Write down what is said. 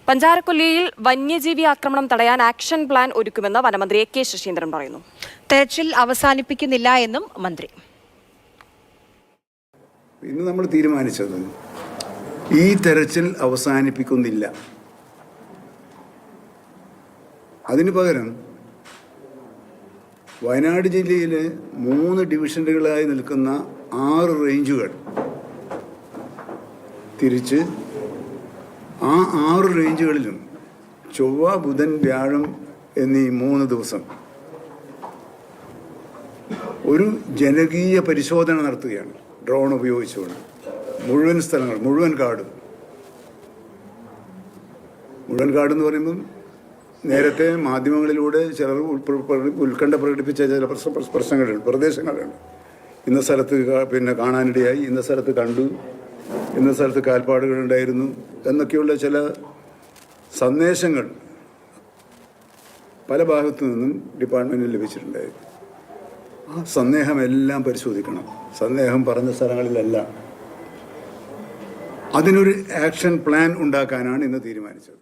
പഞ്ചാരക്കൊല്ലിയിൽ വന്യജീവി ആക്രമണം തടയാൻ ആക്ഷൻ പ്ലാൻ ഒരുക്കുമെന്ന് വനമന്ത്രി എ കെ ശശീന്ദ്രൻ പറയുന്നു. തെരച്ചിൽ അവസാനിപ്പിക്കുന്നില്ല എന്നും മന്ത്രി. ഇന്ന് നമ്മൾ തീരുമാനിച്ചത് ഈ തെരച്ചിൽ അവസാനിപ്പിക്കുന്നില്ല. അതിനു പകരം വയനാട് ജില്ലയിലെ 3 ഡിവിഷനുകളായി നിൽക്കുന്ന 6 റേഞ്ചുകൾ തിരിച്ച് ആ 6 റേഞ്ചുകളിലും ചൊവ്വ, ബുധൻ, വ്യാഴം എന്നീ 3 ദിവസം ഒരു ജനകീയ പരിശോധന നടത്തുകയാണ്. ഡ്രോൺ ഉപയോഗിച്ചുകൊണ്ട് മുഴുവൻ സ്ഥലങ്ങൾ, മുഴുവൻ കാടെന്ന് പറയുമ്പം നേരത്തെ മാധ്യമങ്ങളിലൂടെ ചിലർ ഉത്കണ്ഠ പ്രകടിപ്പിച്ച ചില പ്രശ്നങ്ങളുണ്ട്, പ്രദേശങ്ങളുണ്ട്. ഇന്ന സ്ഥലത്ത് കാണാനിടയായി, ഇന്ന സ്ഥലത്ത് കണ്ടു, ഇന്ന സ്ഥലത്ത് കാൽപ്പാടുകളുണ്ടായിരുന്നു എന്നൊക്കെയുള്ള ചില സന്ദേശങ്ങൾ പല ഭാഗത്തു നിന്നും ഡിപ്പാർട്ട്മെന്റിൽ ലഭിച്ചിട്ടുണ്ടായിരുന്നു. ആ സന്ദേഹമെല്ലാം പരിശോധിക്കണം. സന്ദേഹം പറഞ്ഞ സ്ഥലങ്ങളിലെല്ലാം അതിനൊരു ആക്ഷൻ പ്ലാൻ ഉണ്ടാക്കാനാണ് ഇന്ന് തീരുമാനിച്ചത്.